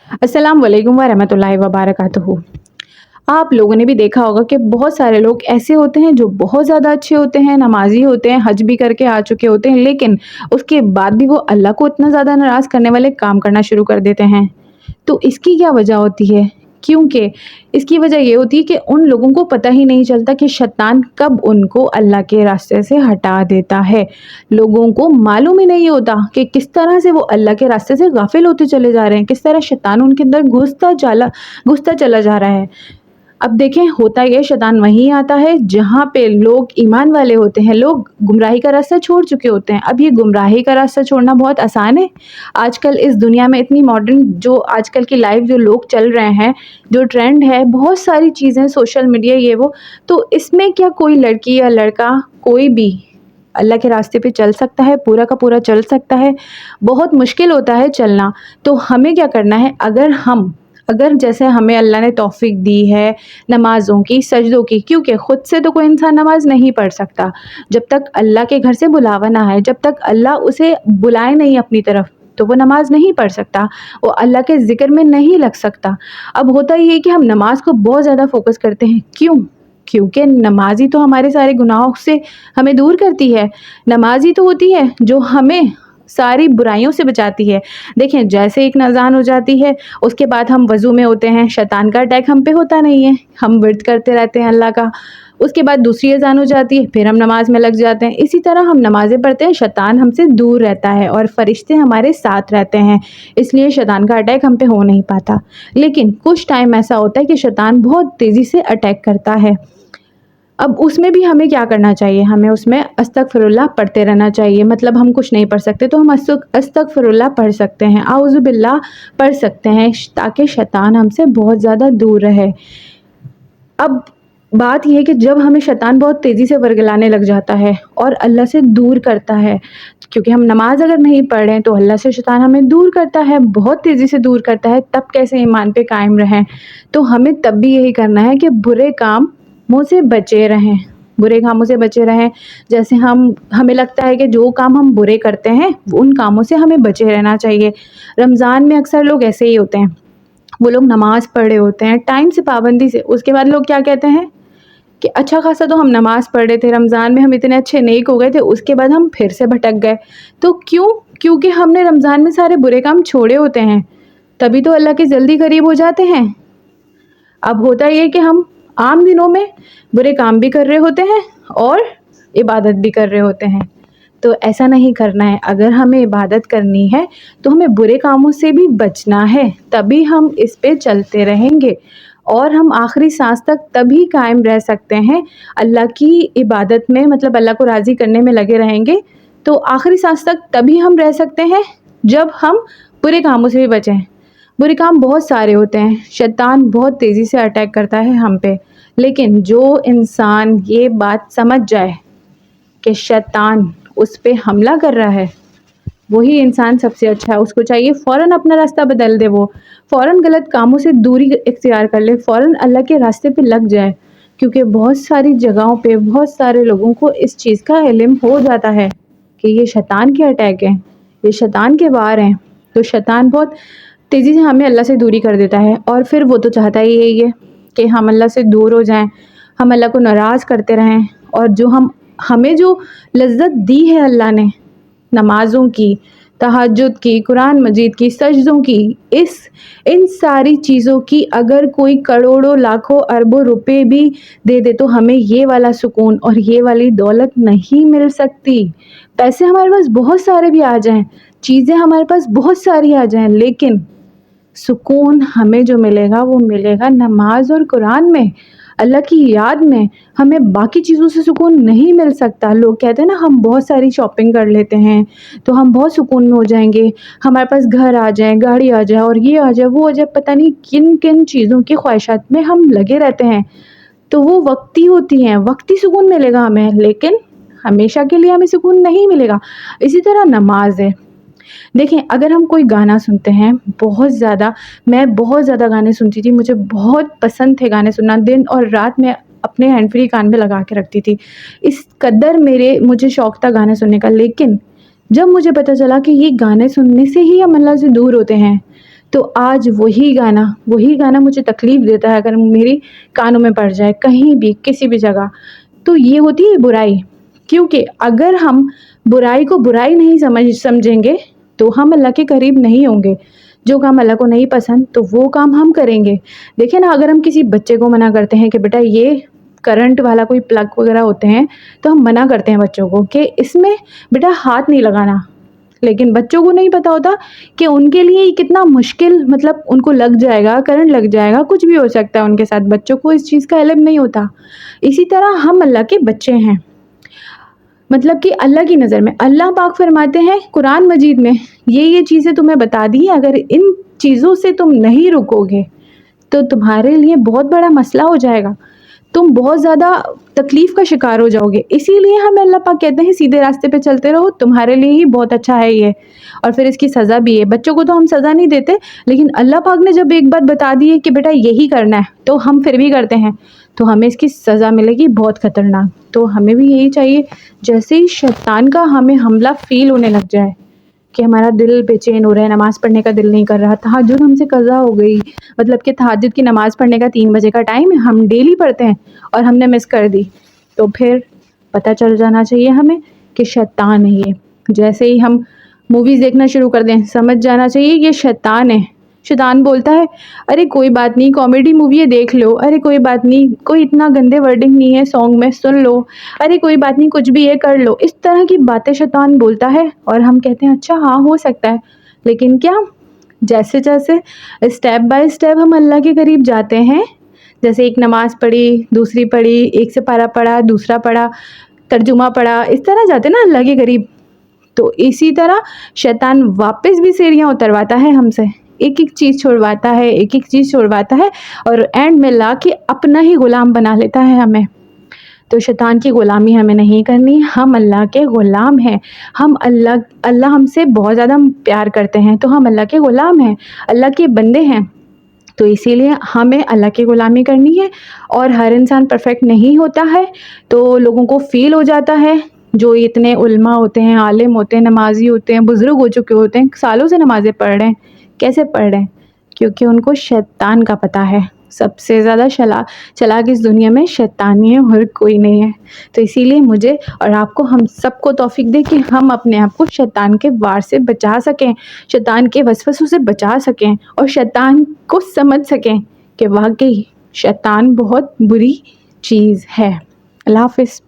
अस्सलाम वालेकुम वरहमतुल्लाहि वबरकातुहू। आप लोगों ने भी देखा होगा कि बहुत सारे लोग ऐसे होते हैं जो बहुत ज़्यादा अच्छे होते हैं, नमाज़ी होते हैं, हज भी करके आ चुके होते हैं, लेकिन उसके बाद भी वो अल्लाह को इतना ज़्यादा नाराज़ करने वाले काम करना शुरू कर देते हैं। तो इसकी क्या वजह होती है? क्योंकि इसकी वजह ये होती है कि उन लोगों को पता ही नहीं चलता कि शैतान कब उनको अल्लाह के रास्ते से हटा देता है। लोगों को मालूम ही नहीं होता कि किस तरह से वो अल्लाह के रास्ते से गाफिल होते चले जा रहे हैं, किस तरह शैतान उनके अंदर घुसता चला जा रहा है। अब देखें, होता ये शैतान वहीं आता है जहाँ पे लोग ईमान वाले होते हैं, लोग गुमराही का रास्ता छोड़ चुके होते हैं। अब ये गुमराही का रास्ता छोड़ना बहुत आसान है। आजकल इस दुनिया में इतनी मॉडर्न जो आजकल की लाइफ जो लोग चल रहे हैं, जो ट्रेंड है, बहुत सारी चीज़ें सोशल मीडिया ये वो, तो इसमें क्या कोई लड़की या लड़का कोई भी अल्लाह के रास्ते पे चल सकता है, पूरा का पूरा चल सकता है? बहुत मुश्किल होता है चलना। तो हमें क्या करना है, अगर जैसे हमें अल्लाह ने तौफीक दी है नमाज़ों की, सजदों की, क्योंकि ख़ुद से तो कोई इंसान नमाज़ नहीं पढ़ सकता। जब तक अल्लाह के घर से बुलावा ना आए, जब तक अल्लाह उसे बुलाए नहीं अपनी तरफ, तो वो नमाज़ नहीं पढ़ सकता, वो अल्लाह के ज़िक्र में नहीं लग सकता। अब होता ये है कि हम नमाज़ को बहुत ज़्यादा फ़ोकस करते हैं, क्यों? क्योंकि नमाज़ ही तो हमारे सारे गुनाहों से हमें दूर करती है। नमाज़ ही तो होती है जो हमें सारी बुराइयों से बचाती है। देखें, जैसे एक अज़ान हो जाती है, उसके बाद हम वज़ू में होते हैं, शैतान का अटैक हम पे होता नहीं है, हम विर्द करते रहते हैं अल्लाह का। उसके बाद दूसरी अज़ान हो जाती है, फिर हम नमाज़ में लग जाते हैं। इसी तरह हम नमाज़ें पढ़ते हैं, शैतान हमसे दूर रहता है और फ़रिश्ते हमारे साथ रहते हैं, इसलिए शैतान का अटैक हम पे हो नहीं पाता। लेकिन कुछ टाइम ऐसा होता है कि शैतान बहुत तेज़ी से अटैक करता है। अब उसमें भी हमें क्या करना चाहिए? हमें उसमें अस्तगफिरुल्लाह पढ़ते रहना चाहिए। मतलब हम कुछ नहीं पढ़ सकते तो हम अस्तगफिरुल्लाह पढ़ सकते हैं, आऊज़ु बिल्लाह पढ़ सकते हैं, ताकि शैतान हमसे बहुत ज़्यादा दूर रहे। अब बात ये है कि जब हमें शैतान बहुत तेज़ी से वर्गलाने लग जाता है और अल्लाह से दूर करता है, क्योंकि हम नमाज़ अगर नहीं पढ़ रहे हैं तो अल्लाह से शैतान हमें दूर करता है, बहुत तेज़ी से दूर करता है, तब कैसे ईमान पे कायम रहें? तो हमें तब भी यही करना है कि बुरे कामों से बचे रहें, बुरे कामों से बचे रहें। जैसे हमें लगता है कि जो काम हम बुरे करते हैं, उन कामों से हमें बचे रहना चाहिए। रमज़ान में अक्सर लोग ऐसे ही होते हैं, वो लोग नमाज़ पढ़ रहे होते हैं टाइम से, पाबंदी से, उसके बाद लोग क्या कहते हैं कि अच्छा खासा तो हम नमाज़ पढ़ रहे थे, रमज़ान में हम इतने अच्छे नेक हो गए थे, उसके बाद हम फिर से भटक गए। तो क्यों? क्योंकि हमने रमज़ान में सारे बुरे काम छोड़े होते हैं, तभी तो अल्लाह के जल्दी करीब हो जाते हैं। अब होता ये है कि हम आम दिनों में बुरे काम भी कर रहे होते हैं और इबादत भी कर रहे होते हैं। तो ऐसा नहीं करना है। अगर हमें इबादत करनी है तो हमें बुरे कामों से भी बचना है, तभी हम इस पे चलते रहेंगे और हम आखिरी सांस तक तभी कायम रह सकते हैं अल्लाह की इबादत में। मतलब अल्लाह को राज़ी करने में लगे रहेंगे तो आखिरी सांस तक तभी हम रह सकते हैं जब हम बुरे कामों से भी बचें। बुरे काम बहुत सारे होते हैं, शैतान बहुत तेज़ी से अटैक करता है हम पे, लेकिन जो इंसान ये बात समझ जाए कि शैतान उस पे हमला कर रहा है, वही इंसान सबसे अच्छा है। उसको चाहिए फ़ौरन अपना रास्ता बदल दे, वो फ़ौरन गलत कामों से दूरी इख्तियार कर ले, फ़ौरन अल्लाह के रास्ते पे लग जाए। क्योंकि बहुत सारी जगहों पे बहुत सारे लोगों को इस चीज़ का इल्म हो जाता है कि ये शैतान के अटैक हैं, ये शैतान के वार हैं। तो शैतान बहुत तेज़ी से हमें अल्लाह से दूरी कर देता है और फिर वो तो चाहता ही यही है कि हम अल्लाह से दूर हो जाएँ, हम अल्लाह को नाराज़ करते रहें। और जो हमें जो लज़्ज़त दी है अल्लाह ने, नमाज़ों की, तहज्जुद की, कुरान मजीद की, सजदों की, इन सारी चीज़ों की अगर कोई करोड़ों, लाखों, अरबों रुपए भी दे दे तो हमें ये वाला सुकून और ये वाली दौलत नहीं मिल सकती। पैसे हमारे पास बहुत सारे भी आ जाएँ, चीज़ें हमारे पास बहुत सारी आ जाएँ, लेकिन सुकून हमें जो मिलेगा वो मिलेगा नमाज और कुरान में, अल्लाह की याद में। हमें बाकी चीज़ों से सुकून नहीं मिल सकता। लोग कहते हैं ना, हम बहुत सारी शॉपिंग कर लेते हैं तो हम बहुत सुकून में हो जाएंगे, हमारे पास घर आ जाए, गाड़ी आ जाए और ये आ जाए, वो आ जाए, पता नहीं किन किन चीज़ों की ख्वाहिशात में हम लगे रहते हैं। तो वो वक्ती होती हैं, वक्ती सुकून मिलेगा हमें, लेकिन हमेशा के लिए हमें सुकून नहीं मिलेगा। इसी तरह नमाज है। देखें, अगर हम कोई गाना सुनते हैं बहुत ज़्यादा, मैं बहुत ज़्यादा गाने सुनती थी, मुझे बहुत पसंद थे गाने सुनना, दिन और रात मैं अपने हैंड फ्री कान में लगा के रखती थी, इस कदर मुझे शौक़ था गाने सुनने का। लेकिन जब मुझे पता चला कि ये गाने सुनने से ही हम अल्लाह से दूर होते हैं, تو آج وہی گانا مجھے تکلیف دیتا ہے اگر میری کانوں میں پڑ جائے کہیں بھی کسی بھی جگہ. تو یہ ہوتی ہے برائی. کیونکہ اگر ہم برائی کو برائی نہیں سمجھیں گے تو ہم اللہ کے قریب نہیں ہوں گے. جو کام اللہ کو نہیں پسند تو وہ کام ہم کریں گے. دیکھیں نا، اگر ہم کسی بچے کو منع کرتے ہیں کہ بیٹا یہ کرنٹ والا کوئی پلگ وغیرہ ہوتے ہیں تو ہم منع کرتے ہیں بچوں کو کہ اس میں بیٹا ہاتھ نہیں لگانا. لیکن بچوں کو نہیں پتا ہوتا کہ ان کے لیے یہ کتنا مشکل، مطلب ان کو لگ جائے گا، کرنٹ لگ جائے گا، کچھ بھی ہو سکتا ہے ان کے ساتھ. بچوں کو اس چیز کا علم نہیں ہوتا. اسی طرح ہم اللہ کے بچے ہیں. مطلب کہ اللہ کی نظر میں اللہ پاک فرماتے ہیں قرآن مجید میں یہ چیزیں تمہیں بتا دی ہیں، اگر ان چیزوں سے تم نہیں رکو گے تو تمہارے لیے بہت بڑا مسئلہ ہو جائے گا، تم بہت زیادہ تکلیف کا شکار ہو جاؤ گے. اسی لیے ہمیں اللہ پاک کہتے ہیں سیدھے راستے پہ چلتے رہو، تمہارے لیے ہی بہت اچھا ہے یہ. اور پھر اس کی سزا بھی ہے. بچوں کو تو ہم سزا نہیں دیتے، لیکن اللہ پاک نے جب ایک بات بتا دی ہے کہ بیٹا یہی کرنا ہے تو ہم پھر بھی کرتے ہیں تو ہمیں اس کی سزا ملے گی بہت خطرناک. تو ہمیں بھی یہی چاہیے، جیسے ہی شیطان کا ہمیں حملہ فیل ہونے لگ جائے کہ ہمارا دل بے چین ہو رہا ہے، نماز پڑھنے کا دل نہیں کر رہا، تہجد ہم سے قضا ہو گئی، مطلب کہ تہجد کی نماز پڑھنے کا 3 بجے کا ٹائم ہے، ہم ڈیلی پڑھتے ہیں اور ہم نے مس کر دی، تو پھر پتہ چل جانا چاہیے ہمیں کہ شیطان ہے یہ. جیسے ہی ہم موویز دیکھنا شروع کر دیں سمجھ جانا چاہیے یہ شیطان ہے. شیطان بولتا ہے ارے کوئی بات نہیں، کامیڈی مووی ہے دیکھ لو، ارے کوئی بات نہیں، کوئی اتنا گندے ورڈنگ نہیں ہے سانگ میں، سن لو، ارے کوئی بات نہیں، کچھ بھی ہے کر لو. اس طرح کی باتیں شیطان بولتا ہے اور ہم کہتے ہیں اچھا ہاں ہو سکتا ہے. لیکن کیا جیسے جیسے اسٹیپ بائی اسٹیپ ہم اللہ کے قریب جاتے ہیں، جیسے ایک نماز پڑھی، دوسری پڑھی، ایک سے پارہ پڑھا، دوسرا پڑھا، ترجمہ پڑھا، اس طرح جاتے نا اللہ کے قریب، تو اسی طرح شیطان واپس بھی سیڑھیاں اترواتا ہے ہم سے، ایک ایک چیز چھوڑواتا ہے، ایک ایک چیز چھوڑواتا ہے اور اینڈ میں لا کے اپنا ہی غلام بنا لیتا ہے ہمیں. تو شیطان کی غلامی ہمیں نہیں کرنی، ہم اللہ کے غلام ہیں. ہم اللہ ہم سے بہت زیادہ پیار کرتے ہیں تو ہم اللہ کے غلام ہیں، اللہ کے بندے ہیں. تو اسی لیے ہمیں اللہ کی غلامی کرنی ہے. اور ہر انسان پرفیکٹ نہیں ہوتا ہے، تو لوگوں کو فیل ہو جاتا ہے، جو اتنے علماء ہوتے ہیں، عالم ہوتے ہیں، نمازی ہوتے ہیں، بزرگ ہو چکے ہوتے ہیں، سالوں سے نمازیں پڑھ رہے ہیں. کیسے پڑھ رہے ہیں؟ کیونکہ ان کو شیطان کا پتہ ہے. سب سے زیادہ چلاک اس دنیا میں شیطان ہی ہے اور کوئی نہیں ہے. تو اسی لیے مجھے اور آپ کو، ہم سب کو توفیق دے کہ ہم اپنے آپ کو شیطان کے وار سے بچا سکیں، شیطان کے وسوسوں سے بچا سکیں اور شیطان کو سمجھ سکیں کہ واقعی شیطان بہت بری چیز ہے. اللہ حافظ.